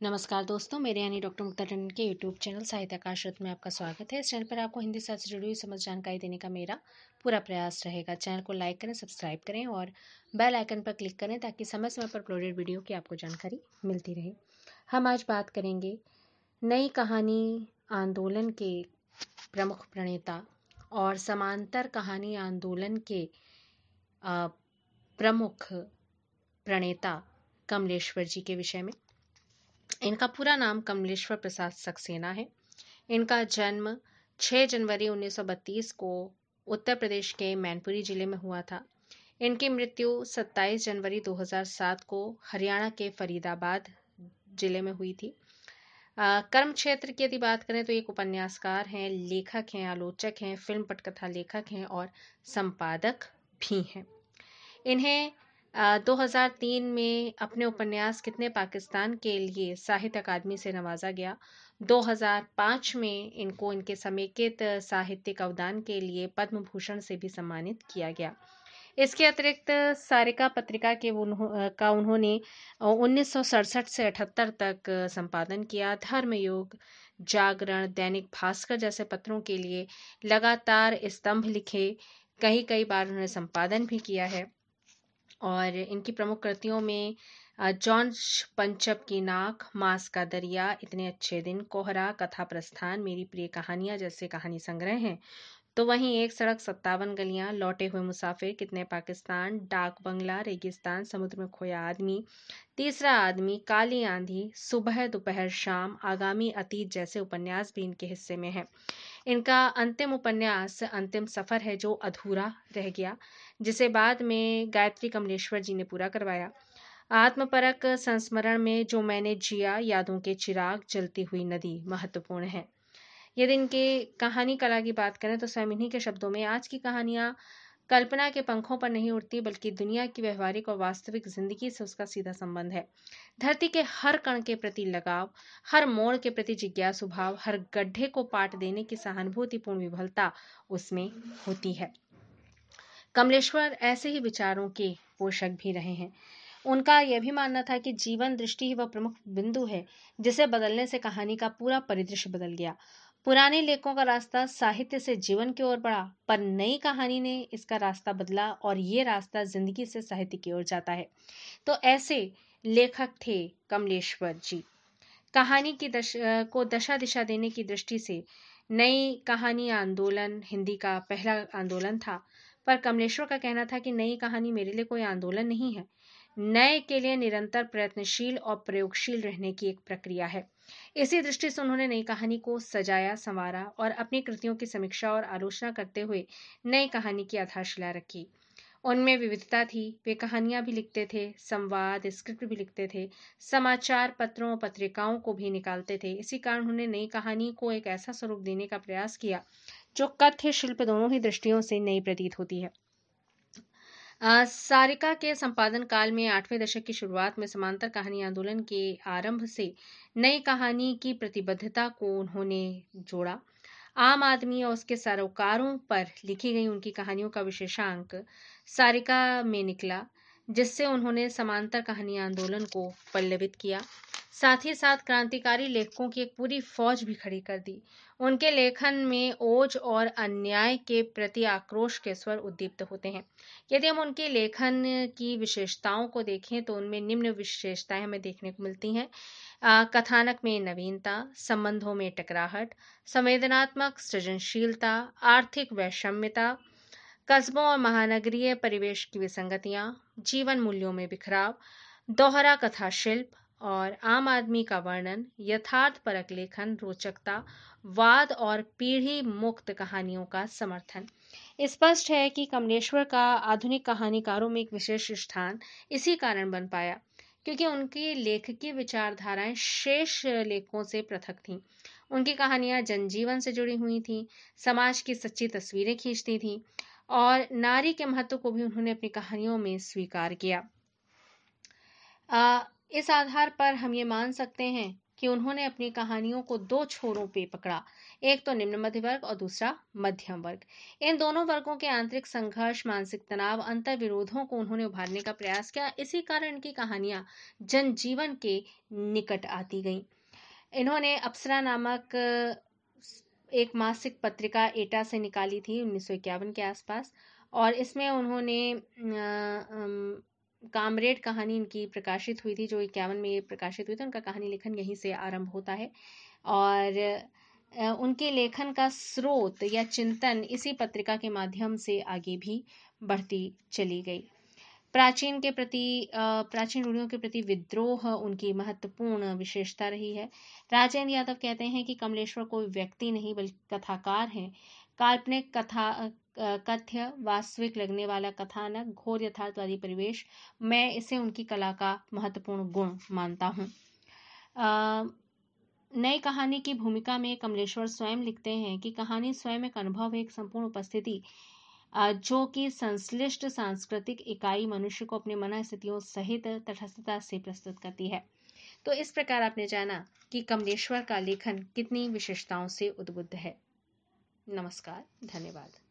नमस्कार दोस्तों, मेरे यानी डॉक्टर मुक्ता टंडन के यूट्यूब चैनल साहित्य आकाश में आपका स्वागत है। इस चैनल पर आपको हिंदी साहित्य से जुड़ी हुई समझ जानकारी देने का मेरा पूरा प्रयास रहेगा। चैनल को लाइक करें, सब्सक्राइब करें और बेल आइकन पर क्लिक करें ताकि समय समय पर अपलोडेड वीडियो की आपको जानकारी मिलती रहे। हम आज बात करेंगे नई कहानी आंदोलन के प्रमुख प्रणेता और समांतर कहानी आंदोलन के प्रमुख प्रणेता कमलेश्वर जी के विषय में। इनका पूरा नाम कमलेश्वर प्रसाद सक्सेना है। इनका जन्म 6 जनवरी 1932 को उत्तर प्रदेश के मैनपुरी जिले में हुआ था। इनकी मृत्यु 27 जनवरी 2007 को हरियाणा के फरीदाबाद जिले में हुई थी। कर्म क्षेत्र की यदि बात करें तो एक उपन्यासकार हैं, लेखक हैं, आलोचक हैं, फिल्म पटकथा लेखक हैं और संपादक भी हैं। इन्हें 2003 में अपने उपन्यास कितने पाकिस्तान के लिए साहित्य अकादमी से नवाजा गया। 2005 में इनको इनके समेकित साहित्यिक अवदान के लिए पद्म भूषण से भी सम्मानित किया गया। इसके अतिरिक्त सारिका पत्रिका के उन्होंने 1967 से 78 तक संपादन किया। धर्मयुग, जागरण, दैनिक भास्कर जैसे पत्रों के लिए लगातार स्तंभ लिखे। कई बार उन्होंने संपादन भी किया है और इनकी प्रमुख कृतियों में जॉर्ज पंचप की नाक, मांस का दरिया, इतने अच्छे दिन, कोहरा, कथा प्रस्थान, मेरी प्रिय कहानियां जैसे कहानी संग्रह हैं। तो वहीं एक सड़क 57 गलियां, लौटे हुए मुसाफिर, कितने पाकिस्तान, डाक बंगला, रेगिस्तान, समुद्र में खोया आदमी, तीसरा आदमी, काली आंधी, सुबह दोपहर शाम, आगामी अतीत जैसे उपन्यास भी इनके हिस्से में हैं। इनका अंतिम उपन्यास अंतिम सफर है जो अधूरा रह गया, जिसे बाद में गायत्री कमलेश्वर जी ने पूरा करवाया। आत्मपरक संस्मरण में जो मैंने जिया, यादों के चिराग, जलती हुई नदी महत्वपूर्ण है। यदि इनके कहानी कला की बात करें तो स्वयं इन्हीं के शब्दों में, आज की कहानियां कल्पना के पंखों पर नहीं उड़ती बल्कि दुनिया की व्यवहारिक और वास्तविक जिंदगी से उसका सीधा संबंध है। धरती के हर कण के प्रति लगाव, हर मोड़ के प्रति जिज्ञासु भाव, हर गड्ढे को पाट देने की सहानुभूतिपूर्ण विफलता उसमें होती है। कमलेश्वर ऐसे ही विचारों के पोषक भी रहे हैं। उनका यह भी मानना था कि जीवन दृष्टि ही वह प्रमुख बिंदु है जिसे बदलने से कहानी का पूरा परिदृश्य बदल गया। पुराने लेखकों का रास्ता साहित्य से जीवन की ओर बढ़ा, पर नई कहानी ने इसका रास्ता बदला और ये रास्ता जिंदगी से साहित्य की ओर जाता है। तो ऐसे लेखक थे कमलेश्वर जी। कहानी की को दशा दिशा देने की दृष्टि से नई कहानी आंदोलन हिंदी का पहला आंदोलन था, पर कमलेश्वर का कहना था कि नई कहानी मेरे लिए कोई आंदोलन नहीं है, नए के लिए निरंतर प्रयत्नशील और प्रयोगशील रहने की एक प्रक्रिया है। इसी दृष्टि से उन्होंने नई कहानी को सजाया, संवारा और अपनी कृतियों की समीक्षा और आलोचना करते हुए नई कहानी की आधारशिला रखी। उनमें विविधता थी, वे कहानियां भी लिखते थे, संवाद, स्क्रिप्ट भी लिखते थे, समाचार पत्रों पत्रिकाओं को भी निकालते थे। इसी कारण उन्होंने नई कहानी को एक ऐसा स्वरूप देने का प्रयास किया जो कथ्य शिल्प दोनों ही दृष्टियों से नई प्रतीत होती है। सारिका के संपादन काल में 8वें दशक की शुरुआत में समांतर कहानी आंदोलन के आरंभ से नई कहानी की प्रतिबद्धता को उन्होंने जोड़ा। आम आदमी और उसके सरोकारों पर लिखी गई उनकी कहानियों का विशेषांक सारिका में निकला, जिससे उन्होंने समांतर कहानी आंदोलन को पल्लवित किया। साथ ही साथ क्रांतिकारी लेखकों की एक पूरी फौज भी खड़ी कर दी। उनके लेखन में ओज और अन्याय के प्रति आक्रोश के स्वर उद्दीप्त होते हैं। यदि हम उनके लेखन की विशेषताओं को देखें तो उनमें निम्न विशेषताएं हमें देखने को मिलती हैं। कथानक में नवीनता, संबंधों में टकराहट, संवेदनात्मक सृजनशीलता, आर्थिक वैषम्यता, कस्बों और महानगरीय परिवेश की विसंगतियां, जीवन मूल्यों में बिखराव, दोहरा कथा शिल्प और आम आदमी का वर्णन, यथार्थपरक लेखन, रोचकता, वाद और पीढ़ी मुक्त कहानियों का समर्थन। स्पष्ट है कि कमलेश्वर का आधुनिक कहानीकारों में एक विशेष स्थान इसी कारण बन पाया क्योंकि उनकी लेखकीय विचारधाराएं शेष लेखकों से पृथक थीं। उनकी कहानियां जनजीवन से जुड़ी हुई थीं, समाज की सच्ची तस्वीरें खींचती थीं और नारी के महत्व को भी उन्होंने अपनी कहानियों में स्वीकार किया। इस आधार पर हम ये मान सकते हैं कि उन्होंने अपनी कहानियों को दो छोरों पे पकड़ा, एक तो निम्न मध्य वर्ग और दूसरा मध्यम वर्ग। इन दोनों वर्गों के आंतरिक संघर्ष, मानसिक तनाव, अंतर विरोधों को उन्होंने उभारने का प्रयास किया। इसी कारण इनकी कहानियां जनजीवन के निकट आती गईं। इन्होंने अप्सरा नामक एक मासिक पत्रिका एटा से निकाली थी 1951 के आसपास, और इसमें उन्होंने कामरेड कहानी इनकी प्रकाशित हुई थी, जो 51 में ये प्रकाशित हुई थी। उनका कहानी लेखन यहीं से आरंभ होता है और उनके लेखन का स्रोत या चिंतन इसी पत्रिका के माध्यम से आगे भी बढ़ती चली गई। प्राचीन रूढ़ियों के प्रति विद्रोह उनकी महत्वपूर्ण विशेषता रही है। राजेंद्र यादव कहते हैं कि कमलेश्वर कोई व्यक्ति नहीं बल्कि कथाकार हैं। काल्पनिक कथ्य, वास्तविक लगने वाला कथानक, घोर यथार्थवादी परिवेश, मैं इसे उनकी कला का महत्वपूर्ण गुण मानता हूँ। नई कहानी की भूमिका में कमलेश्वर स्वयं लिखते हैं कि कहानी स्वयं एक अनुभव है, एक संपूर्ण उपस्थिति जो कि संश्लिष्ट सांस्कृतिक इकाई मनुष्य को अपने मन स्थितियों सहित तटस्थता से प्रस्तुत करती है। तो इस प्रकार आपने जाना कि कमलेश्वर का लेखन कितनी विशेषताओं से उद्बुद्ध है। नमस्कार, धन्यवाद।